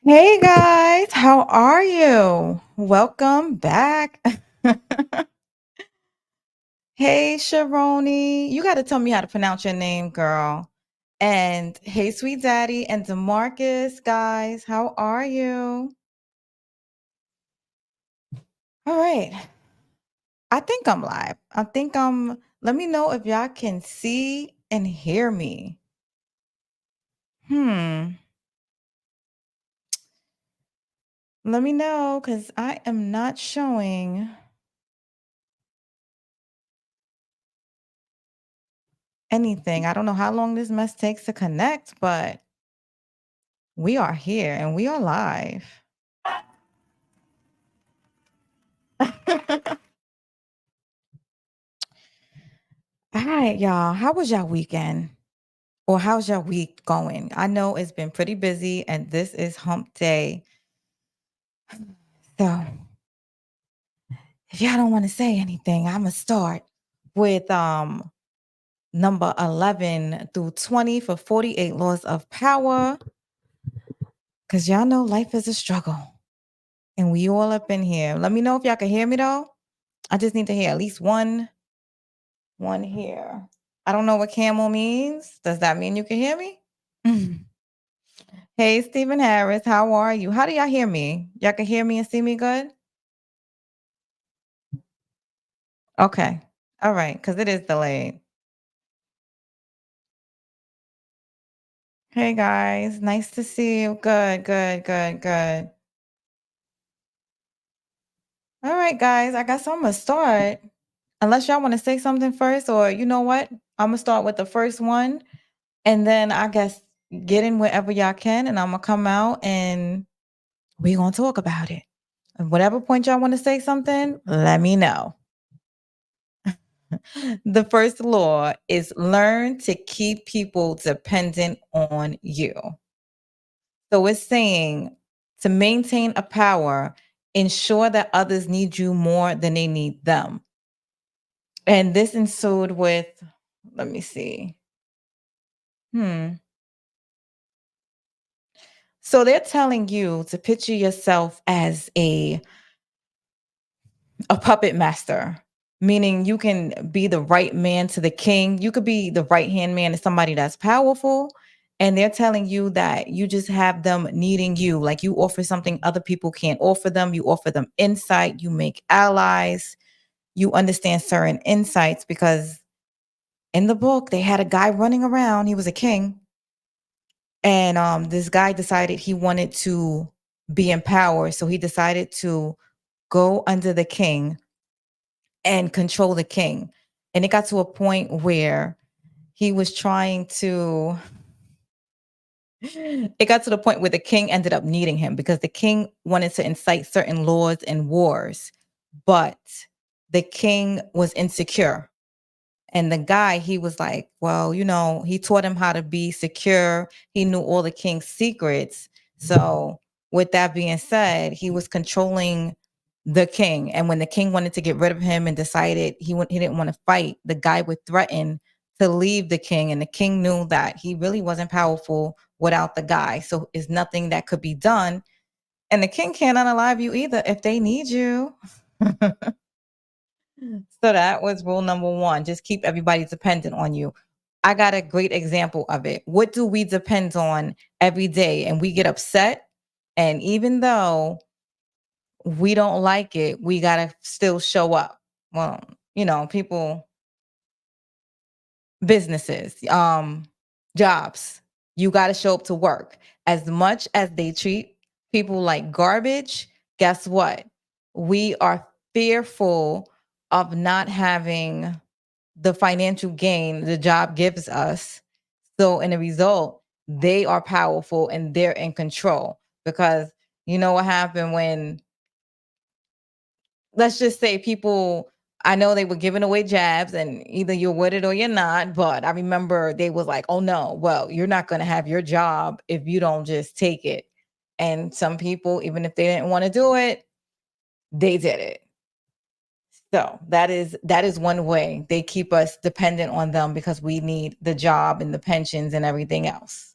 Hey guys, how are you? Welcome back. Hey Sharoni, you got to tell me how to pronounce your name, girl. And hey, sweet daddy and Demarcus, guys, how are you? All right, I think I'm live. Let me know if y'all can see and hear me. Hmm, let me know because I am not showing anything. I don't know how long this mess takes to connect, but we are here and we are live. All right, y'all. How was y'all weekend? Or how's your week going? I know it's been pretty busy and this is hump day. So if y'all don't want to say anything, I'm gonna start with number 11 through 20 for 48 laws of power. Cause y'all know life is a struggle. And we all up in here. Let me know if y'all can hear me though. I just need to hear at least one here. I don't know what camel means. Does that mean you can hear me? Hey, Stephen Harris, how are you? How do y'all hear me? Y'all can hear me and see me good? Okay. All right, because it is delayed. Hey guys, nice to see you. Good, good, good, good. All right, guys, I guess I'm gonna start. Unless y'all want to say something first, or you know what? I'm gonna start with the first one, and then I guess get in wherever y'all can, and I'm gonna come out and we're gonna talk about it. At whatever point y'all want to say something, let me know. The first law is learn to keep people dependent on you. So it's saying to maintain a power, ensure that others need you more than they need them. And this ensued with, let me see. Hmm. So they're telling you to picture yourself as a puppet master, meaning you can be the right man to the king. You could be the right hand man to somebody that's powerful. And they're telling you that you just have them needing you. Like you offer something other people can't offer them. You offer them insight. You make allies. You understand certain insights because in the book, they had a guy running around. He was a king. And this guy decided he wanted to be in power. So he decided to go under the king and control the king. And it got to a point where he was trying to it got to the point where the king ended up needing him because the king wanted to incite certain laws and wars, but the king was insecure. And the guy, he was like, well, he taught him how to be secure. He knew all the king's secrets. So, with that being said, he was controlling the king. And when the king wanted to get rid of him and decided he didn't want to fight, the guy would threaten to leave the king. And the king knew that he really wasn't powerful without the guy. So, it's nothing that could be done. And the king can't unalive you either if they need you. So that was rule number one. Just keep everybody dependent on you. I got a great example of it. What do we depend on every day? And we get upset. And even though we don't like it, we got to still show up. Well, people, businesses, jobs, you got to show up to work. As much as they treat people like garbage, guess what? We are fearful of not having the financial gain the job gives us. So in the result, they are powerful and they're in control because you know what happened when, let's just say people, I know they were giving away jabs and either you're with it or you're not, but I remember they was like, oh no, well, you're not going to have your job if you don't just take it. And some people, even if they didn't want to do it, they did it. So that is one way they keep us dependent on them because we need the job and the pensions and everything else.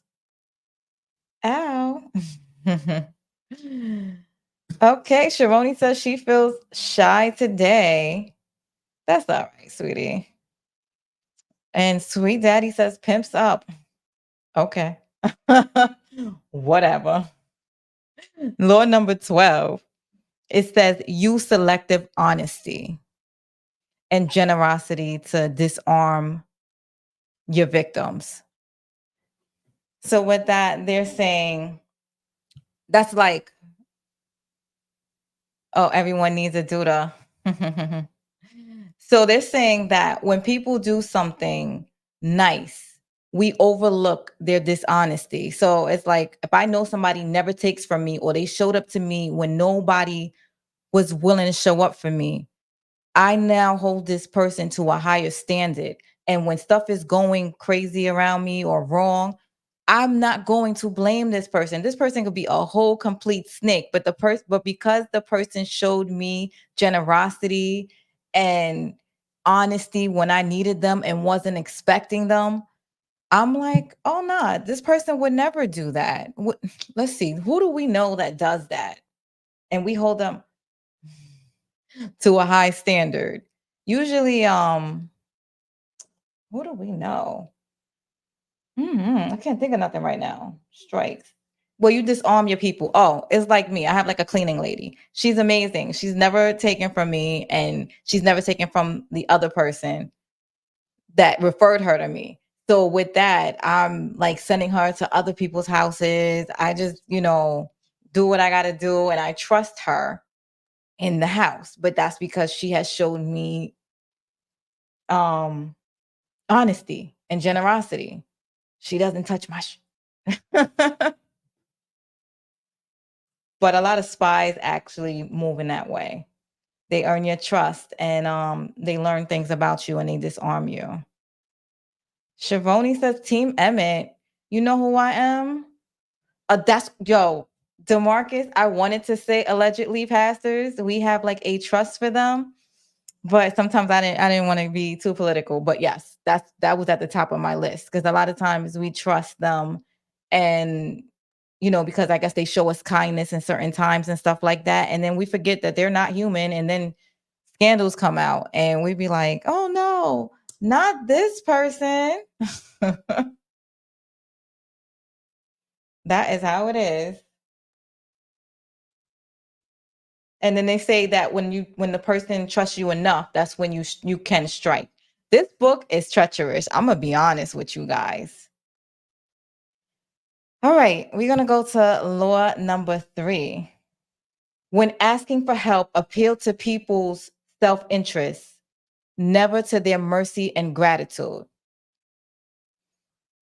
Ow. Okay, Sharoni says she feels shy today. That's all right, sweetie. And Sweet Daddy says pimps up. Okay. Whatever. Law number 12. It says use selective honesty and generosity to disarm your victims. So with that, they're saying that's like, oh, everyone needs a Duda. So they're saying that when people do something nice, we overlook their dishonesty. So it's like if I know somebody never takes from me or they showed up to me when nobody was willing to show up for me, I now hold this person to a higher standard. And when stuff is going crazy around me or wrong, I'm not going to blame this person. This person could be a whole complete snake, but but because the person showed me generosity and honesty when I needed them and wasn't expecting them, I'm like, oh nah, this person would never do that. Let's see, who do we know that does that? And we hold them to a high standard. Usually, who do we know? I can't think of nothing right now. Strikes. Well, you disarm your people. Oh, it's like me. I have like a cleaning lady. She's amazing. She's never taken from me, and she's never taken from the other person that referred her to me. So with that, I'm like sending her to other people's houses. I just, do what I got to do, and I trust her in the house. But that's because she has shown me um honesty and generosity. She doesn't touch my but a lot of spies actually move in that way. They earn your trust, and they learn things about you and they disarm you. Shavoni says, Team Emmett, you know who I am? That's yo, DeMarcus. I wanted to say allegedly pastors. We have like a trust for them, but sometimes I didn't want to be too political. But yes, that was at the top of my list because a lot of times we trust them, and because I guess they show us kindness in certain times and stuff like that, and then we forget that they're not human, and then scandals come out, and we be like, oh no, not this person. That is how it is. And then they say that when the person trusts you enough, that's when you can strike. This book is treacherous. I'm gonna be honest with you guys. All right, we're gonna go to law number 3. When asking for help, appeal to people's self-interest, never to their mercy and gratitude.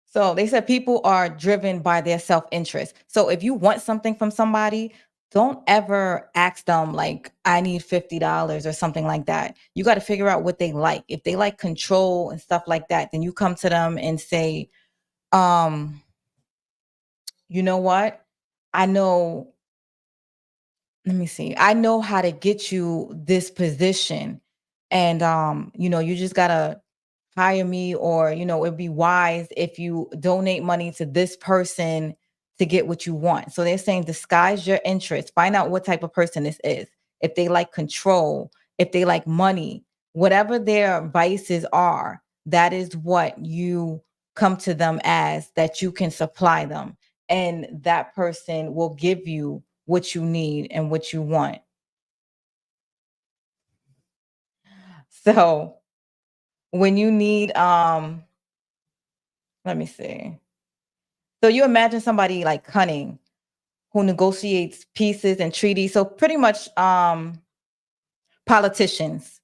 So they said people are driven by their self-interest. So if you want something from somebody, don't ever ask them like, I need $50 or something like that. You got to figure out what they like. If they like control and stuff like that, then you come to them and say, um, you know what? I know, let me see. I know how to get you this position. And you just gotta hire me, or it'd be wise if you donate money to this person to get what you want. So they're saying disguise your interest, find out what type of person this is. If they like control, if they like money, whatever their vices are, that is what you come to them as, that you can supply them, and that person will give you what you need and what you want. So when you need let me see. So you imagine somebody like cunning who negotiates pieces and treaties. So pretty much politicians.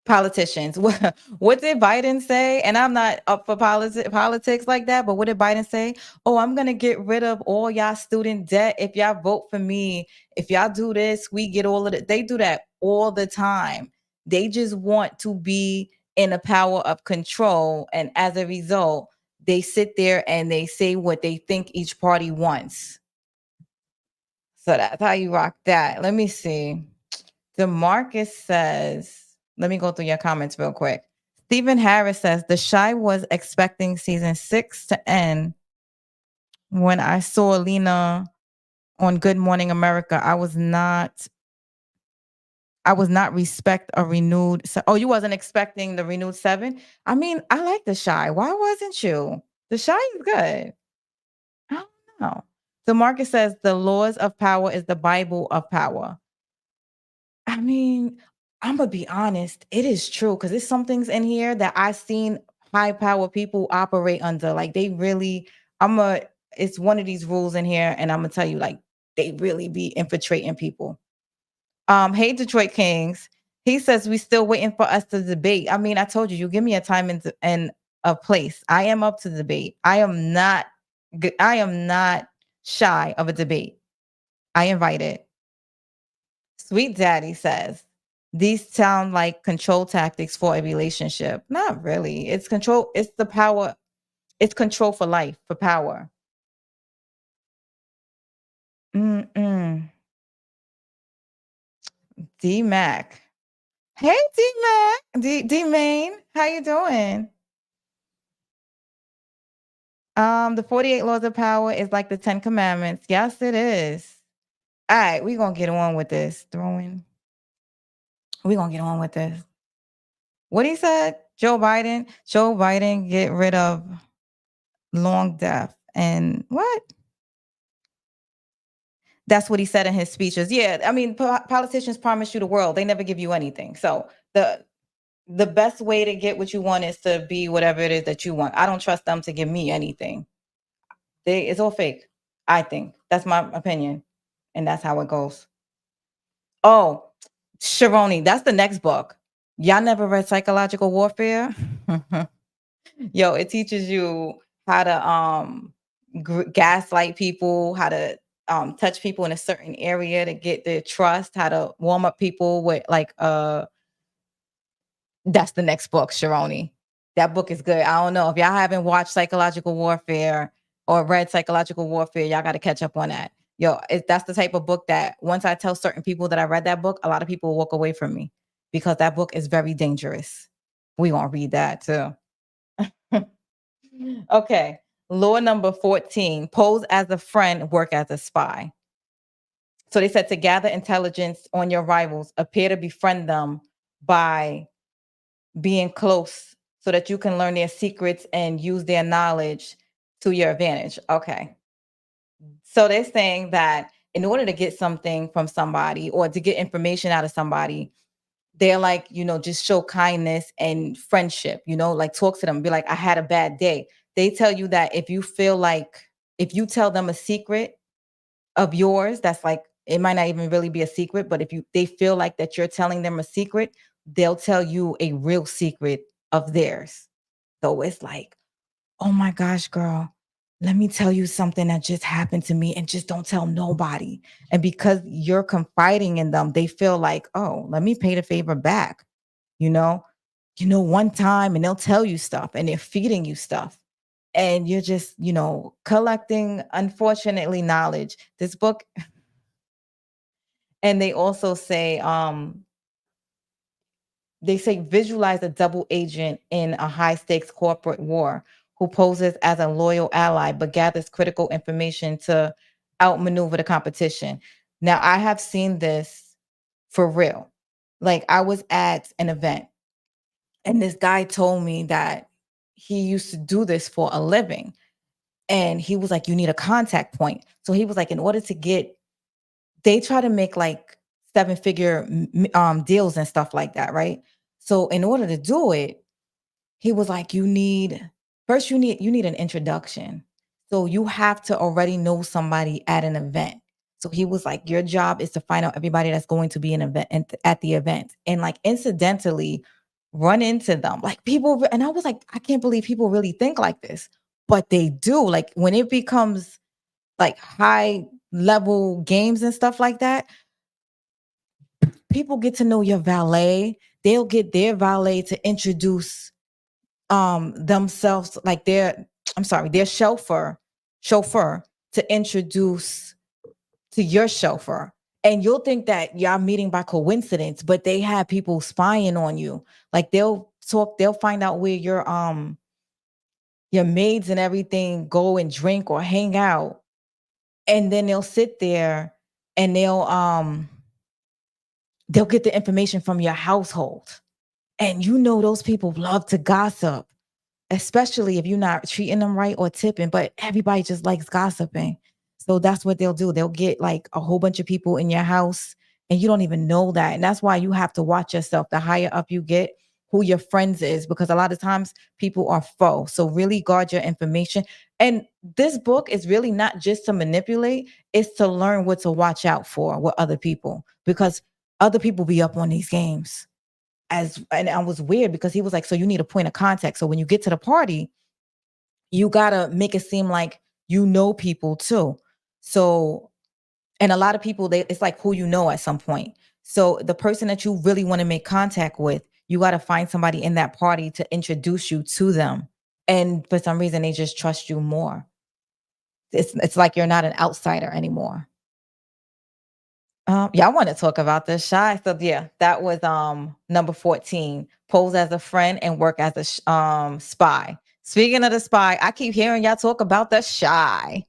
Politicians. What did Biden say? And I'm not up for politics like that, but what did Biden say? Oh, I'm going to get rid of all y'all student debt if y'all vote for me. If y'all do this, we get all of it. They do that all the time. They just want to be in a power of control. And as a result, they sit there and they say what they think each party wants. So that's how you rock that. Let me see. DeMarcus says, let me go through your comments real quick. Stephen Harris says, The Shy was expecting season 6 to end when I saw Lena on Good Morning America. I was not respect a renewed oh, you wasn't expecting the renewed 7? I mean, I like The Shy. Why wasn't you? The Shy is good. I don't know. So Marcus says the laws of power is the Bible of power. I mean, Imma be honest, it is true because there's some things in here that I seen high power people operate under. Like they really I'm a it's one of these rules in here, and Imma tell you, like, they really be infiltrating people. Hey, Detroit Kings. He says we still waiting for us to debate. I mean, I told you, you give me a time and a place. I am up to debate. I am not shy of a debate. I invite it. Sweet Daddy says these sound like control tactics for a relationship. Not really. It's control. It's the power. It's control for life, for power. Mm-mm. D Mac. Hey, D Mac. D Main. How you doing? The 48 laws of power is like the 10 commandments. Yes, it is. All right, we're gonna get on with this. Throwing. We're gonna get on with this. What he said? Joe Biden. Joe Biden get rid of long death. And what? That's what he said in his speeches. Yeah, I mean, politicians promise you the world. They never give you anything. So the best way to get what you want is to be whatever it is that you want. I don't trust them to give me anything. It's all fake. I think that's my opinion, and that's how it goes. Oh, Sharoni, that's the next book. Y'all never read Psychological Warfare? Yo, it teaches you how to gaslight people, how to touch people in a certain area to get their trust, how to warm up people with like that's the next book, Sharoni. That book is good. I don't know if y'all haven't watched Psychological Warfare or read Psychological Warfare, y'all got to catch up on that. Yo, that's the type of book that once I tell certain people that I read that book, a lot of people will walk away from me because that book is very dangerous. We gonna read that too. Okay. Law number 14, pose as a friend, work as a spy. So they said to gather intelligence on your rivals, appear to befriend them by being close so that you can learn their secrets and use their knowledge to your advantage. Okay. So they're saying that in order to get something from somebody or to get information out of somebody, they're like, just show kindness and friendship, like talk to them, be like, I had a bad day. They tell you that if you tell them a secret of yours, that's like, it might not even really be a secret, but if they feel like that you're telling them a secret, they'll tell you a real secret of theirs. So it's like, oh my gosh, girl, let me tell you something that just happened to me and just don't tell nobody. And because you're confiding in them, they feel like, oh, let me pay the favor back, you know, one time, and they'll tell you stuff and they're feeding you stuff. And you're just, collecting, unfortunately, knowledge. This book, and they say visualize a double agent in a high stakes corporate war who poses as a loyal ally but gathers critical information to outmaneuver the competition. Now, I have seen this for real. Like, I was at an event and this guy told me that he used to do this for a living. And he was like, you need a contact point. So he was like, in order to get, they try to make like seven-figure deals and stuff like that, right? So in order to do it, he was like, you need an introduction. So you have to already know somebody at an event. So he was like, your job is to find out everybody that's going to be an event at the event, and like incidentally run into them. Like people, and I was like, I can't believe people really think like this, but they do. Like when it becomes like high level games and stuff like that, people get to know your valet. They'll get their valet to introduce themselves, like their chauffeur to introduce to your chauffeur. And you'll think that y'all meeting by coincidence, but they have people spying on you. Like they'll find out where your maids and everything go and drink or hang out. And then they'll sit there and they'll get the information from your household. And you know those people love to gossip, especially if you're not treating them right or tipping, but everybody just likes gossiping. So that's what they'll do. They'll get like a whole bunch of people in your house and you don't even know that. And that's why you have to watch yourself. The higher up you get, who your friends is, because a lot of times people are faux. So really guard your information. And this book is really not just to manipulate, it's to learn what to watch out for with other people because other people be up on these games as and I was weird because he was like, so you need a point of contact. So when you get to the party, you gotta make it seem like you know people too. So and a lot of people they it's like who you know at some point. So the person that you really want to make contact with, you gotta find somebody in that party to introduce you to them. And for some reason they just trust you more. It's like you're not an outsider anymore. Yeah, I want to talk about this shy. So yeah, that was number 14. Pose as a friend and work as a spy. Speaking of the spy, I keep hearing y'all talk about the shy.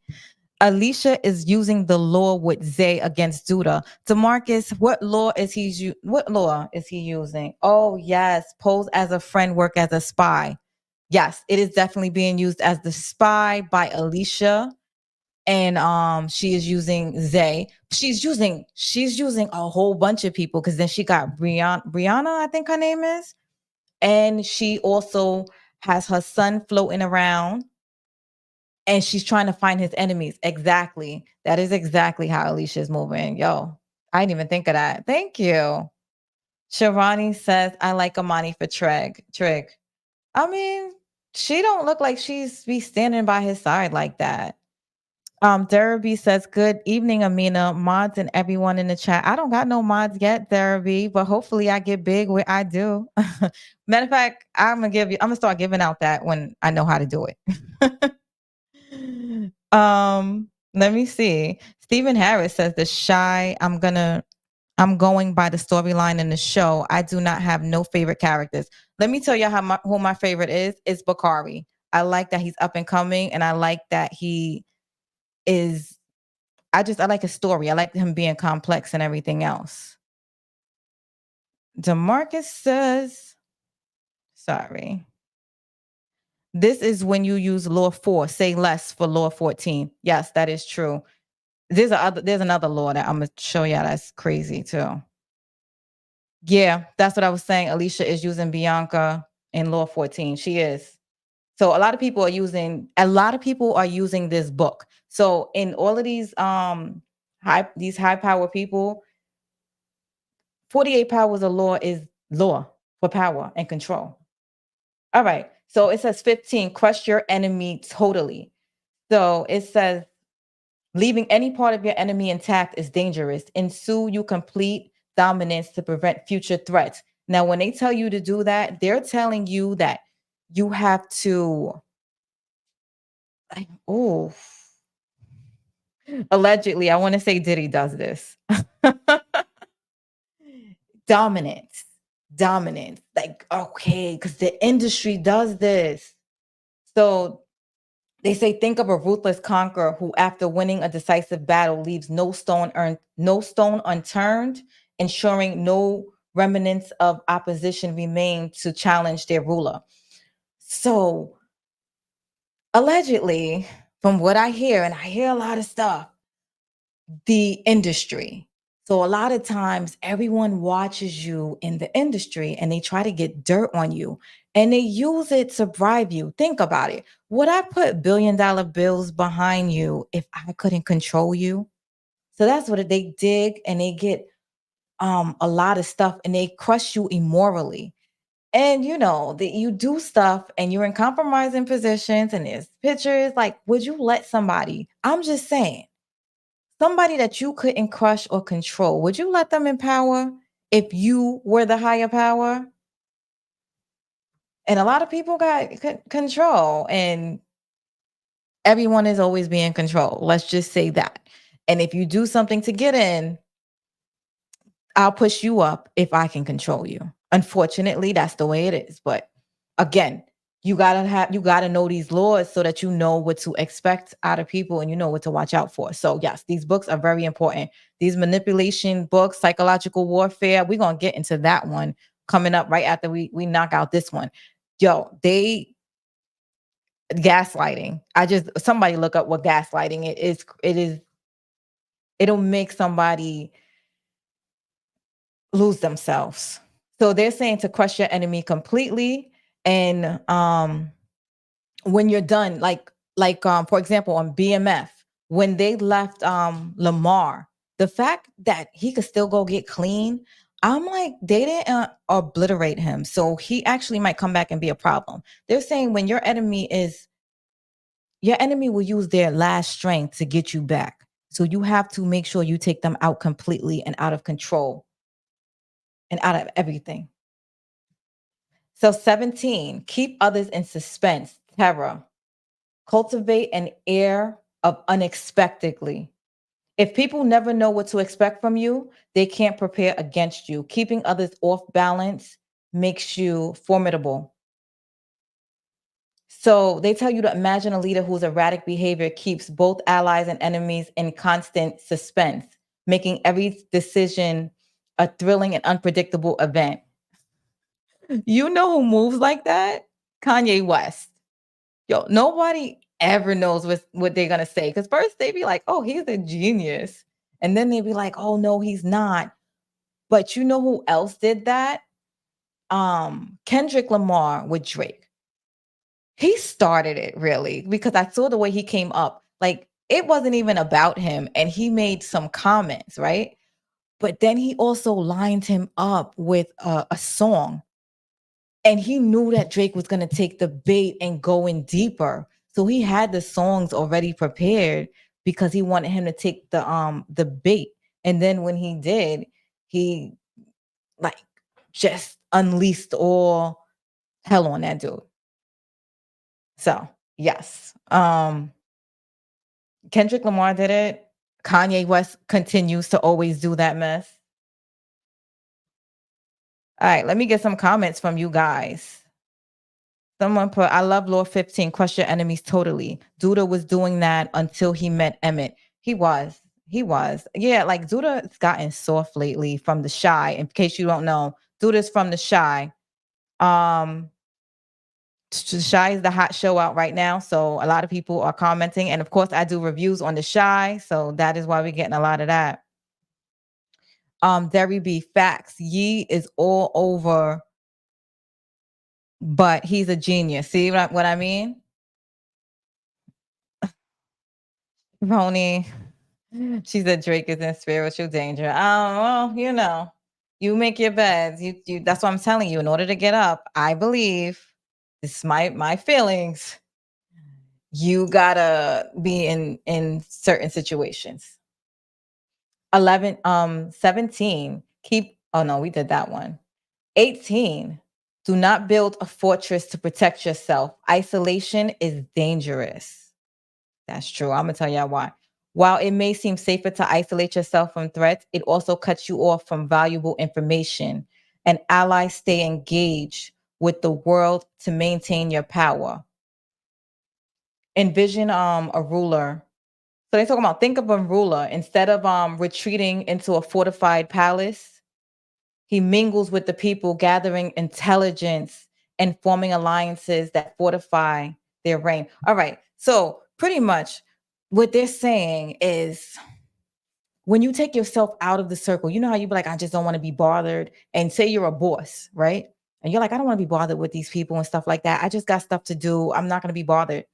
Alicia is using the law with Zay against Duda. Demarcus, what law is he using? Oh yes, pose as a friend, work as a spy. Yes, it is definitely being used as the spy by Alicia and she is using Zay. She's using a whole bunch of people because then she got Brianna, I think her name is, and she also has her son floating around, and she's trying to find his enemies. Exactly, that is exactly how Alicia is moving. Yo, I didn't even think of that. Thank you. Sharani says, "I like Amani for Trig. Trig. I mean, she don't look like she's be standing by his side like that." Derby says, "Good evening, Amina, mods, and everyone in the chat." I don't got no mods yet, Derby, but hopefully I get big where I do. Matter of fact, I'm gonna start giving out that when I know how to do it. Let me see. Stephen Harris says the shy. I'm going by the storyline in the show. I do not have no favorite characters. Let me tell you who my favorite is. It's Bakari. I like that he's up and coming, and I like that he is I like his story. I like him being complex and everything else. DeMarcus says, sorry. This is when you use law 4, say less for law 14. Yes, that is true. There's another law that I'm gonna show you that's crazy too. Yeah, that's what I was saying. Alicia is using Bianca in law 14. She is. So a lot of people are using this book. So in all of these high power people, 48 powers of law is law for power and control. All right. So it says 15, crush your enemy totally. So it says leaving any part of your enemy intact is dangerous. Ensue you complete dominance to prevent future threats. Now, when they tell you to do that, they're telling you that you have to, oh, allegedly, I want to say Diddy does this. Dominance, dominance. Like, okay, because the industry does this. So they say, think of a ruthless conqueror who, after winning a decisive battle, leaves no stone unturned, ensuring no remnants of opposition remain to challenge their ruler. So allegedly, from what I hear, and I hear a lot of stuff, the industry. So a lot of times everyone watches you in the industry and they try to get dirt on you and they use it to bribe you. Think about it. Would I put $1 billion bills behind you if I couldn't control you? So that's what they dig and they get a lot of stuff and they crush you immorally. And you know that you do stuff and you're in compromising positions and there's pictures. Like, would you let somebody? I'm just saying somebody that you couldn't crush or control, would you let them in power if you were the higher power? And a lot of people got control, and everyone is always being controlled. Let's just say that. And if you do something to get in, I'll push you up if I can control you. Unfortunately, that's the way it is. But again, You gotta know these laws so that you know what to expect out of people and you know what to watch out for. So yes, these books are very important. These manipulation books, psychological warfare, we're gonna get into that one coming up right after we knock out this one. Yo, they gaslighting. I just somebody look up what gaslighting it is. It'll make somebody lose themselves. So they're saying to crush your enemy completely and when you're done, for example, on BMF, when they left Lamar, the fact that he could still go get clean, I'm like, they didn't obliterate him. So he actually might come back and be a problem. They're saying when your enemy will use their last strength to get you back. So you have to make sure you take them out completely and out of control and out of everything. So 17, keep others in suspense, terror. Cultivate an air of unexpectedly. If people never know what to expect from you, they can't prepare against you. Keeping others off balance makes you formidable. So they tell you to imagine a leader whose erratic behavior keeps both allies and enemies in constant suspense, making every decision a thrilling and unpredictable event. You know who moves like that? Kanye West. Yo, nobody ever knows what they're gonna say. Because first they be like, oh, he's a genius. And then they be like, oh no, he's not. But you know who else did that? Kendrick Lamar with Drake. He started it really because I saw the way he came up. Like it wasn't even about him, and he made some comments, right? But then he also lined him up with a song. And he knew that Drake was going to take the bait and go in deeper. So he had the songs already prepared because he wanted him to take the bait. And then when he did, he like just unleashed all hell on that dude. So, yes. Kendrick Lamar did it. Kanye West continues to always do that mess. All right, let me get some comments from you guys. Someone put, I love Law 15, crush your enemies totally. Duda was doing that until he met Emmett. He was. He was. Yeah, like Duda's gotten soft lately from the Shy. In case you don't know, Duda's from the Shy. Um, the Shy is the hot show out right now. So a lot of people are commenting. And of course, I do reviews on the Shy. So that is why we're getting a lot of that. Derry B, facts. Yee is all over, but he's a genius. See what I mean? Roni. She said Drake is in spiritual danger. Well, you make your beds. You that's what I'm telling you. In order to get up, I believe this is my feelings. You gotta be in certain situations. 17. Keep oh no, we did that one. 18. Do not build a fortress to protect yourself. Isolation is dangerous. That's true. I'm gonna tell y'all why. While it may seem safer to isolate yourself from threats, it also cuts you off from valuable information. And allies stay engaged with the world to maintain your power. Envision a ruler. So they talking about think of a ruler instead of retreating into a fortified palace. He mingles with the people, gathering intelligence and forming alliances that fortify their reign. All right. So pretty much what they're saying is when you take yourself out of the circle, you know how you be like, I just don't want to be bothered. And say you're a boss, right? And you're like, I don't want to be bothered with these people and stuff like that. I just got stuff to do. I'm not going to be bothered.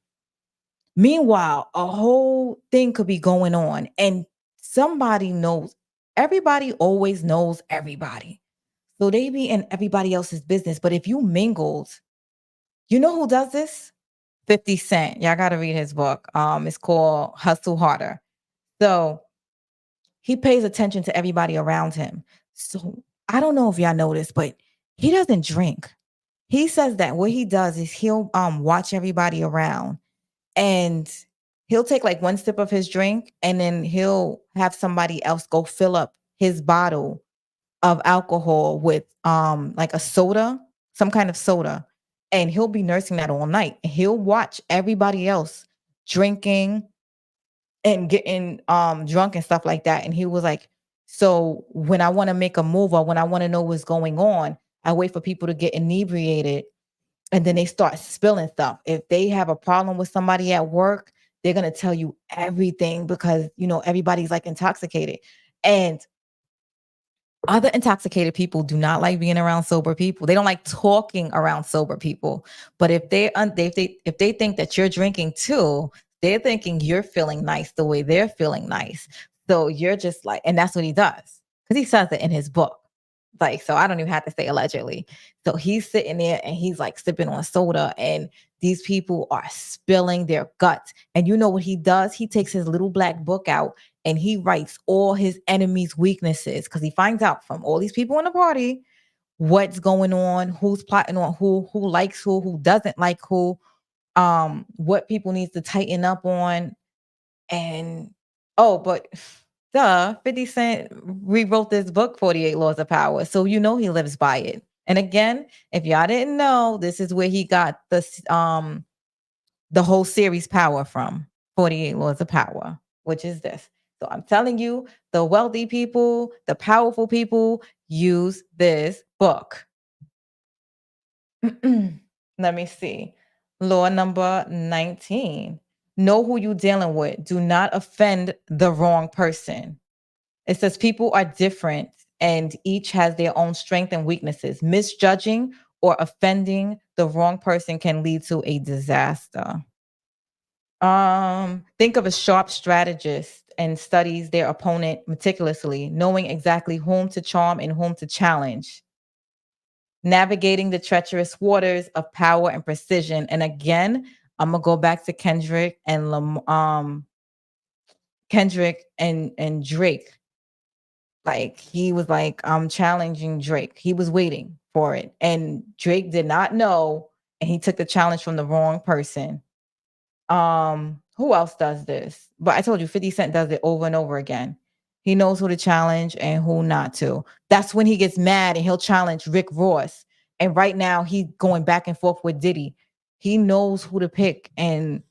Meanwhile, a whole thing could be going on and somebody knows. Everybody always knows everybody. So they be in everybody else's business. But if you mingled, you know who does this? 50 Cent. Y'all got to read his book. It's called Hustle Harder. So he pays attention to everybody around him. So I don't know if y'all know this, but he doesn't drink. He says that what he does is he'll watch everybody around and he'll take like one sip of his drink and then he'll have somebody else go fill up his bottle of alcohol with like a soda, some kind of soda. and he'll be nursing that all night. He'll watch everybody else drinking and getting drunk and stuff like that. And he was like, so when I want to make a move or when I want to know what's going on, I wait for people to get inebriated and then they start spilling stuff. If they have a problem with somebody at work, they're gonna tell you everything because everybody's like intoxicated. And other intoxicated people do not like being around sober people. They don't like talking around sober people. But if they think that you're drinking too, they're thinking you're feeling nice the way they're feeling nice. So you're just like, and that's what he does because he says it in his book. Like, so I don't even have to say allegedly. So he's sitting there and he's like sipping on soda, and these people are spilling their guts. And you know what he does? He takes his little black book out and he writes all his enemies' weaknesses because he finds out from all these people in the party what's going on, who's plotting on who likes who doesn't like who, what people needs to tighten up on. And oh, but 50 Cent rewrote this book, 48 Laws of Power. So he lives by it. And again, if y'all didn't know, this is where he got the whole series Power from, 48 Laws of Power, which is this. So I'm telling you, the wealthy people, the powerful people use this book. Let me see. Law number 19. Know who you dealing with. Do not offend the wrong person. It says people are different and each has their own strengths and weaknesses. Misjudging or offending the wrong person can lead to a disaster. Think of a sharp strategist and studies their opponent meticulously, knowing exactly whom to charm and whom to challenge. Navigating the treacherous waters of power and precision. And again, I'm gonna go back to Kendrick and Drake. Like he was like, I'm challenging Drake. He was waiting for it. And Drake did not know, and he took the challenge from the wrong person. Who else does this? But I told you 50 Cent does it over and over again. He knows who to challenge and who not to. That's when he gets mad and he'll challenge Rick Ross. And right now he's going back and forth with Diddy. He knows who to pick. And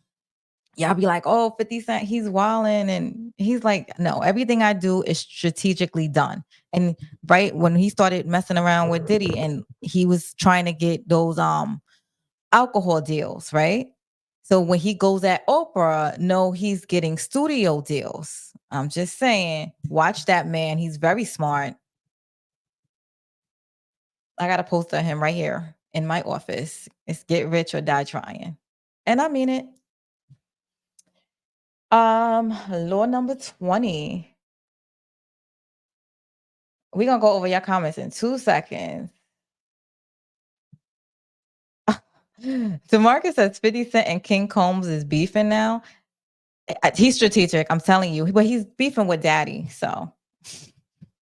y'all be like, oh, 50 Cent, he's wilding. And he's like, no, everything I do is strategically done. And right when he started messing around with Diddy and he was trying to get those alcohol deals, right? So when he goes at Oprah, no, he's getting studio deals. I'm just saying, watch that man. He's very smart. I got a poster of him right here in my office. It's get rich or die trying. And I mean it. Law number 20. We're gonna go over your comments in 2 seconds. DeMarcus says 50 Cent and King Combs is beefing now. He's strategic, I'm telling you, but he's beefing with daddy. So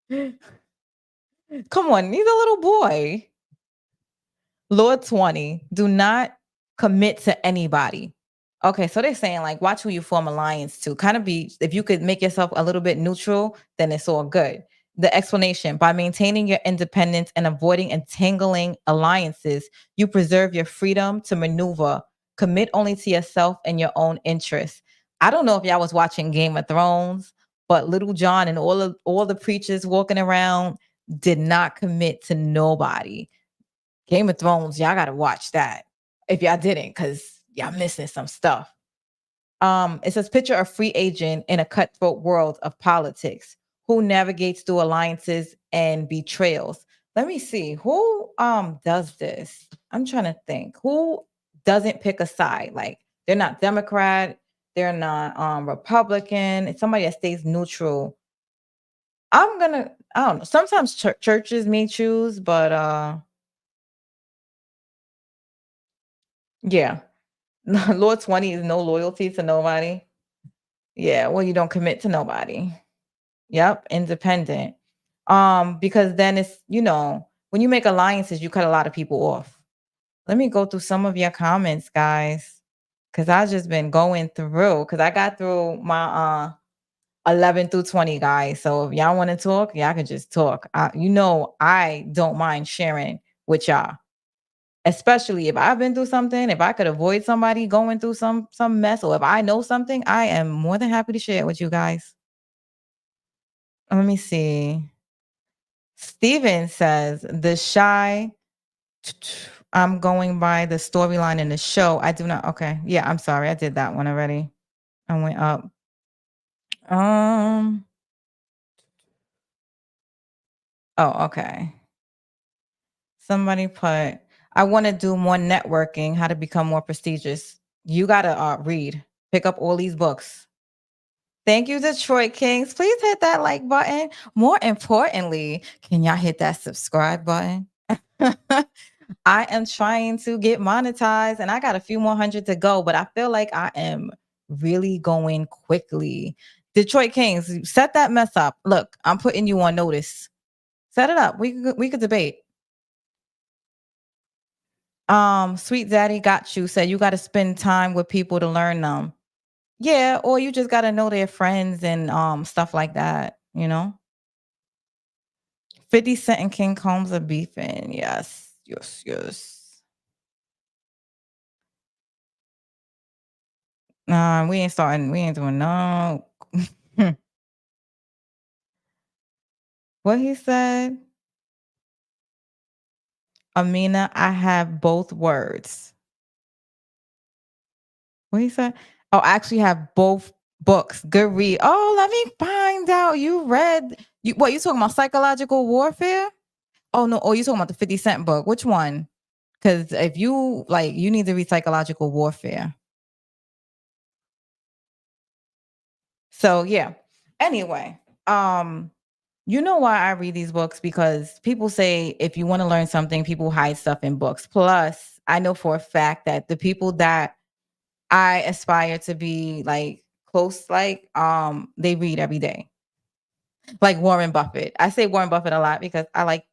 come on, he's a little boy. Law 20, do not commit to anybody. Okay, so they're saying like watch who you form alliance to. Kind of be if you could make yourself a little bit neutral, then it's all good. The explanation by maintaining your independence and avoiding entangling alliances, you preserve your freedom to maneuver. Commit only to yourself and your own interests. I don't know if y'all was watching Game of Thrones, but Little John and all the preachers walking around did not commit to nobody. Game of Thrones, y'all gotta watch that. If y'all didn't, because y'all missing some stuff. It says picture a free agent in a cutthroat world of politics who navigates through alliances and betrayals. Let me see who does this. I'm trying to think who doesn't pick a side. Like they're not Democrat, they're not Republican. It's somebody that stays neutral. I don't know. Sometimes churches may choose, but yeah. Law 20 is no loyalty to nobody. Yeah, well, you don't commit to nobody. Yep, independent. Because then when you make alliances, you cut a lot of people off. Let me go through some of your comments, guys, because I've just been going through, because I got through my 11 through 20, guys. So if y'all want to talk, y'all can just talk. I don't mind sharing with y'all. Especially if I've been through something, if I could avoid somebody going through some mess, or if I know something, I am more than happy to share it with you guys. Let me see. Steven says, the shy, I'm going by the storyline in the show. I do not. Okay. Yeah, I'm sorry. I did that one already. I went up. Um, oh, okay. Somebody put, I want to do more networking, how to become more prestigious. You got to read, pick up all these books. Thank you, Detroit Kings. Please hit that like button. More importantly, can y'all hit that subscribe button? I am trying to get monetized and I got a few more hundred to go, but I feel like I am really going quickly. Detroit Kings, set that mess up. Look, I'm putting you on notice. Set it up. We could debate. Sweet Daddy got you said you got to spend time with people to learn them. Yeah, or you just got to know their friends and stuff like that, you know? 50 Cent and King Combs are beefing. Yes. Yes, yes. Nah, we ain't starting. We ain't doing no. What he said? Amina, I have both words. What he said? Oh, I actually have both books. Good read. Oh, let me find out. You read you what you talking about psychological warfare? Oh no, oh you talking about the 50 Cent book. Which one? Because if you like you need to read psychological warfare. So yeah. Anyway, you know why I read these books? Because people say if you want to learn something, people hide stuff in books. Plus, I know for a fact that the people that I aspire to be like close, like, they read every day. Like Warren Buffett. I say Warren Buffett a lot because I like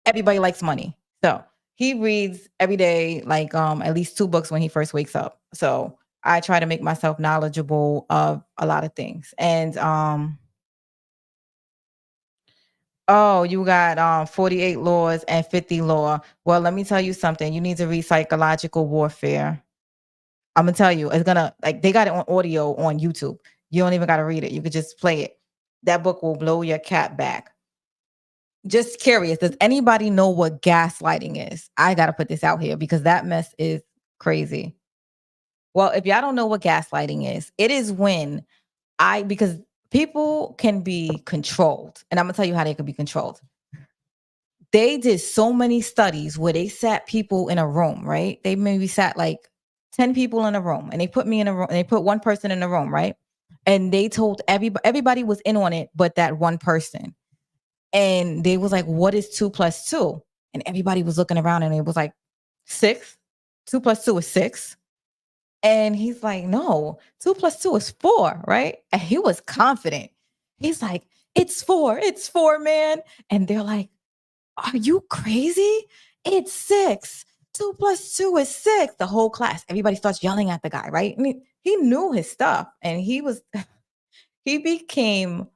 everybody likes money. So he reads every day, like at least 2 books when he first wakes up. So I try to make myself knowledgeable of a lot of things. And oh, you got 48 laws and 50 law. Well, let me tell you something. You need to read psychological warfare. I'm gonna tell you, it's gonna like they got it on audio on YouTube. You don't even gotta read it. You could just play it. That book will blow your cat back. Just curious, does anybody know what gaslighting is? I gotta put this out here because that mess is crazy. Well, if y'all don't know what gaslighting is, it is when because people can be controlled, and I'm gonna tell you how they can be controlled. They did so many studies where they sat people in a room, right? They maybe sat like 10 people in a room and they put me in a room and they put one person in the room, right? And they told everybody was in on it, but that one person. And they was like, what is 2 plus 2? And everybody was looking around and it was like 6. 2 plus 2 is 6. And he's like, no, 2 plus 2 is 4, right? And he was confident. He's like, it's 4, man. And they're like, are you crazy? It's 6. 2 plus 2 is 6. The whole class, everybody starts yelling at the guy, right? I mean, he knew his stuff and he became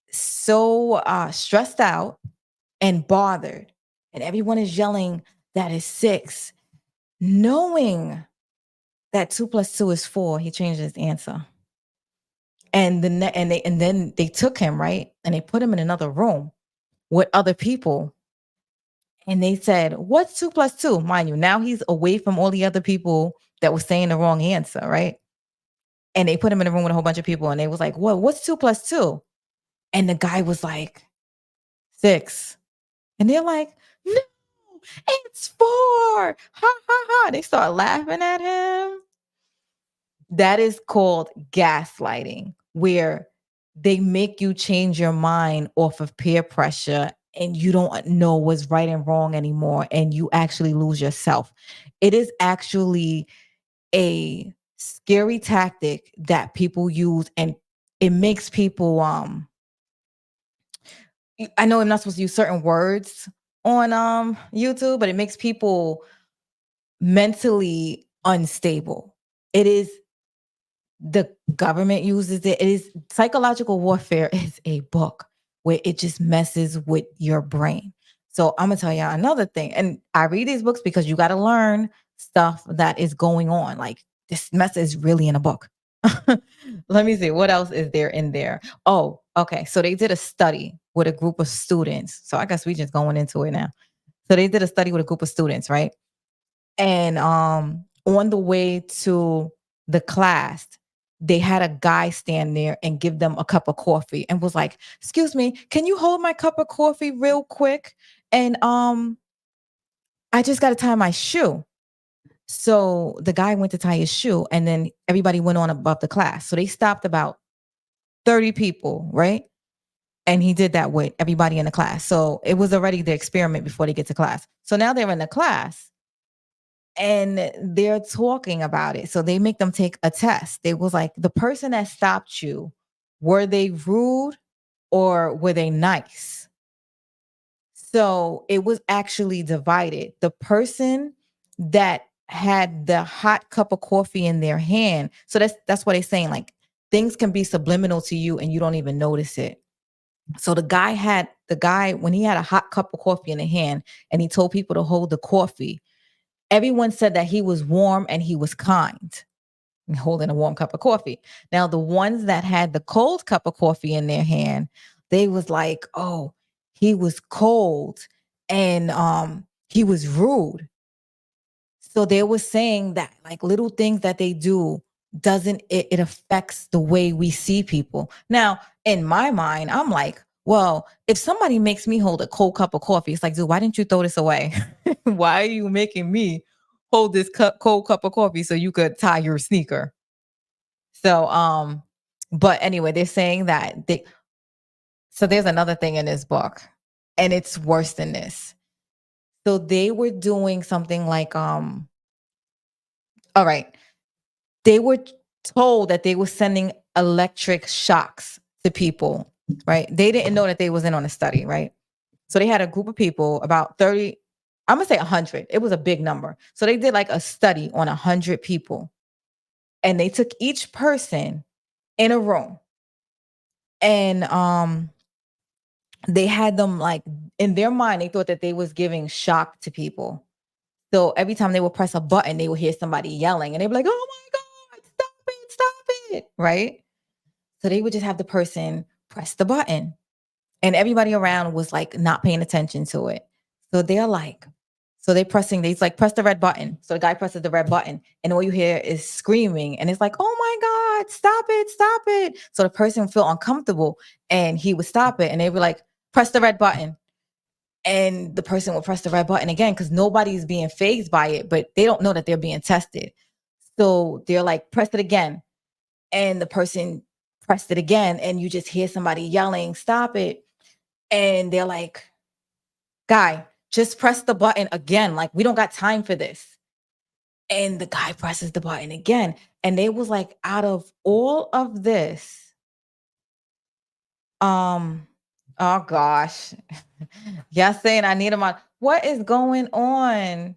so stressed out and bothered. And everyone is yelling that is 6. Knowing that 2 plus 2 is 4, he changed his answer. And then they took him, right? And they put him in another room with other people. And they said, what's 2 plus 2? Mind you, now he's away from all the other people that were saying the wrong answer, right? And they put him in a room with a whole bunch of people and they was like, what's 2 plus 2? And the guy was like, 6. And they're like, no, it's 4. Ha ha ha. They start laughing at him. That is called gaslighting, where they make you change your mind off of peer pressure and you don't know what's right and wrong anymore and you actually lose yourself. It is actually a scary tactic that people use and it makes people I know I'm not supposed to use certain words on YouTube, but it makes people mentally unstable. It is the government uses it. It is psychological warfare is a book where it just messes with your brain. So I'm gonna tell you another thing. And I read these books because you gotta learn stuff that is going on. Like this mess is really in a book. Let me see. What else is there in there? Oh, okay. So they did a study with a group of students. So I guess we just going into it now. So they did a study with a group of students, right? And on the way to the class, they had a guy stand there and give them a cup of coffee and was like, "Excuse me, can you hold my cup of coffee real quick? And I just got to tie my shoe." So the guy went to tie his shoe and then everybody went on above the class. So they stopped about 30 people, right? And he did that with everybody in the class. So it was already the experiment before they get to class. So now they're in the class and they're talking about it. So they make them take a test. They was like, the person that stopped you, were they rude or were they nice? So it was actually divided. The person that had the hot cup of coffee in their hand. So that's what they're saying. Like things can be subliminal to you and you don't even notice it. So the guy when he had a hot cup of coffee in the hand and he told people to hold the coffee, everyone said that he was warm and he was kind and holding a warm cup of coffee. Now, the ones that had the cold cup of coffee in their hand, they was like, "Oh, he was cold and he was rude." So they were saying that like little things that they do doesn't it affects the way we see people. Now, in my mind, I'm like, well, if somebody makes me hold a cold cup of coffee, it's like, dude, why didn't you throw this away? Why are you making me hold this cold cup of coffee so you could tie your sneaker? So, but anyway, they're saying that so there's another thing in this book, and it's worse than this. So they were doing something like, all right, they were told that they were sending electric shocks to people, right? They didn't know that they was in on a study, right? So they had a group of people, about 30, I'm gonna say 100. It was a big number. So they did like a study on 100 people, and they took each person in a room, and they had them like in their mind, they thought that they was giving shock to people. So every time they would press a button, they would hear somebody yelling, and they'd be like, "Oh my god, stop it!" Right? So they would just have the person press the button, and everybody around was like not paying attention to it. So they're like, so they pressing, they's like, press the red button. So the guy presses the red button, and all you hear is screaming, and it's like, "Oh my god, stop it!" So the person would feel uncomfortable, and he would stop it, and they were like, "Press the red button." And the person will press the red button again because nobody's being phased by it, but they don't know that they're being tested. So they're like, press it again. And the person pressed it again. And you just hear somebody yelling, "Stop it." And they're like, "Guy, just press the button again. Like, we don't got time for this." And the guy presses the button again. And they was like, out of all of this, um, oh gosh. Y'all saying I need a mod. What is going on?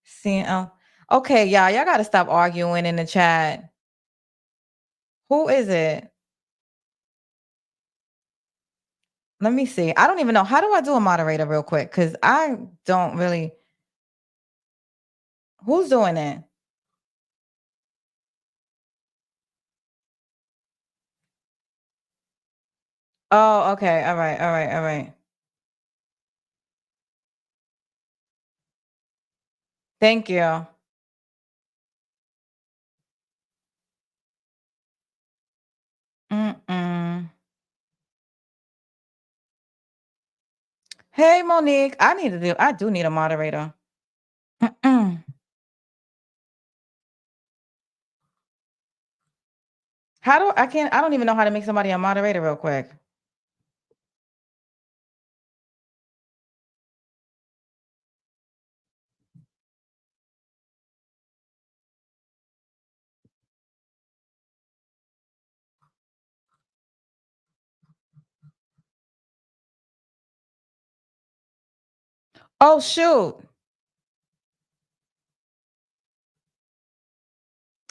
See, okay, y'all gotta stop arguing in the chat. Who is it? Let me see. I don't even know. How do I do a moderator real quick? Because I don't really. Who's doing it? Oh, okay. All right. All right. All right. Thank you. Mm-mm. Hey, Monique. I do need a moderator. Mm-mm. I don't even know how to make somebody a moderator real quick. Oh, shoot.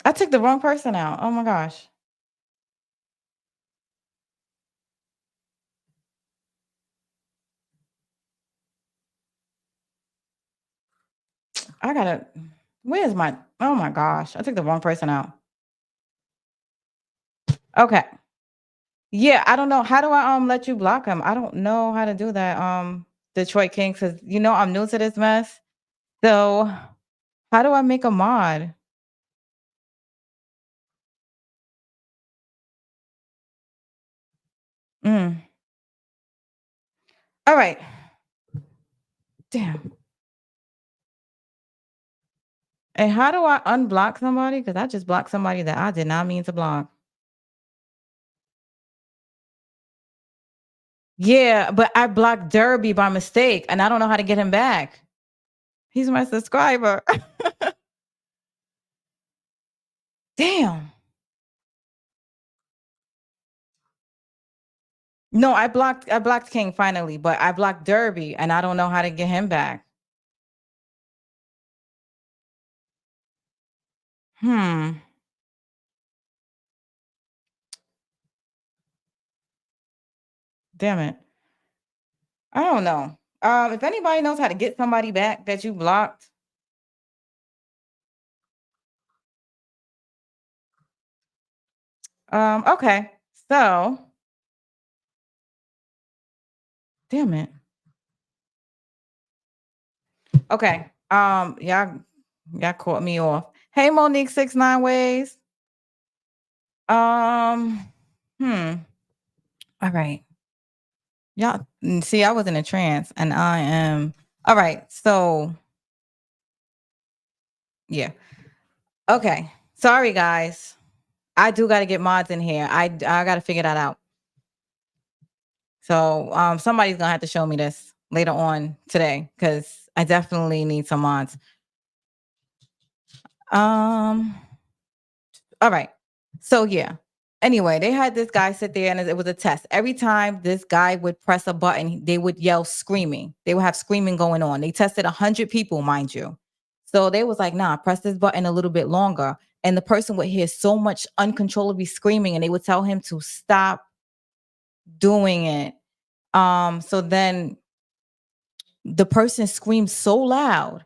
I took the wrong person out. Oh my gosh. I gotta where's my oh my gosh, I took the wrong person out. Okay. Yeah, I don't know. How do I let you block him? I don't know how to do that. Detroit King says, I'm new to this mess. So how do I make a mod? Mm. All right. Damn. And how do I unblock somebody? Because I just blocked somebody that I did not mean to block. Yeah, but I blocked Derby by mistake and I don't know how to get him back. He's my subscriber. Damn. No, I blocked King finally, but I blocked Derby and I don't know how to get him back. Hmm. Damn it. I don't know. If anybody knows how to get somebody back that you blocked, okay. So, damn it. Okay. Y'all caught me off. Hey, Monique 69 ways. Um, hmm. All right. Y'all see, I was in a trance and I am all right. So yeah. Okay. Sorry guys. I do gotta get mods in here. I gotta figure that out. So somebody's gonna have to show me this later on today because I definitely need some mods. Um all right. So yeah. Anyway, they had this guy sit there and it was a test. Every time this guy would press a button, they would yell screaming. They would have screaming going on. They tested 100 people, mind you. So they was like, nah, press this button a little bit longer. And the person would hear so much uncontrollably screaming and they would tell him to stop doing it. So then the person screamed so loud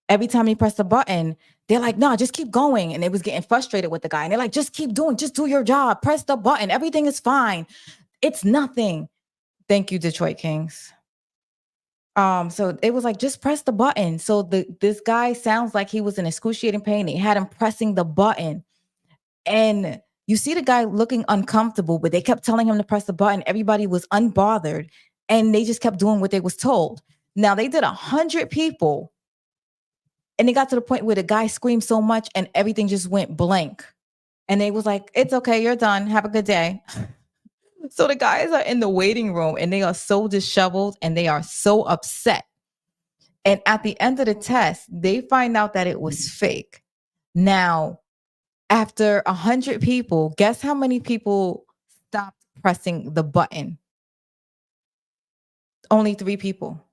every time he pressed the button, they're like, nah, just keep going. And they was getting frustrated with the guy. And they're like, just keep doing, just do your job. Press the button. Everything is fine. It's nothing. Thank you, Detroit Kings. So it was like, just press the button. So this guy sounds like he was in excruciating pain. They had him pressing the button. And you see the guy looking uncomfortable, but they kept telling him to press the button. Everybody was unbothered. And they just kept doing what they was told. Now they did 100 people. And it got to the point where the guy screamed so much and everything just went blank. And they was like, it's okay, you're done. Have a good day. So the guys are in the waiting room and they are so disheveled and they are so upset. And at the end of the test, they find out that it was fake. Now, after 100 people, guess how many people stopped pressing the button? Only 3 people.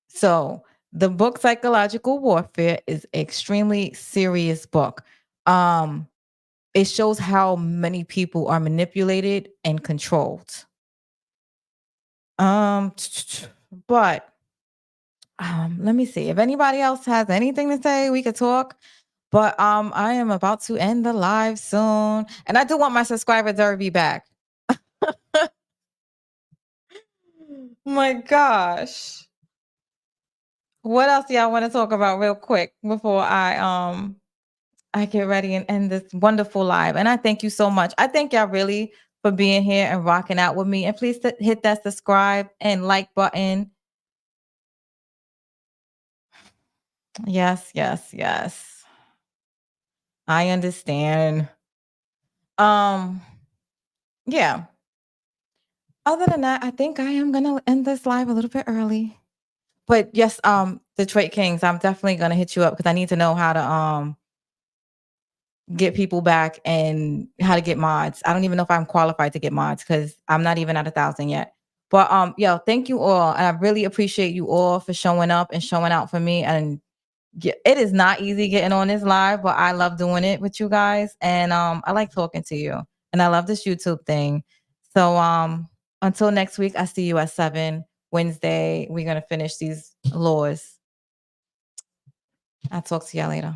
So the book Psychological Warfare is extremely serious book. Um, it shows how many people are manipulated and controlled. Um, but let me see if anybody else has anything to say. We could talk. But I am about to end the live soon, and I do want my subscriber derby back. My gosh, what else do y'all want to talk about real quick before I get ready and end this wonderful live? And I thank you so much. I thank y'all really for being here and rocking out with me. And please hit that subscribe and like button. Yes, yes, yes. I understand. Um, yeah. Other than that, I think I am gonna end this live a little bit early. But yes, Detroit Kings, I'm definitely gonna hit you up because I need to know how to get people back and how to get mods. I don't even know if I'm qualified to get mods because I'm not even at 1,000 yet. But yo, thank you all. And I really appreciate you all for showing up and showing out for me. And it is not easy getting on this live, but I love doing it with you guys. And I like talking to you. And I love this YouTube thing. So until next week, I see you at 7 Wednesday. We're gonna finish these laws. I'll talk to y'all later.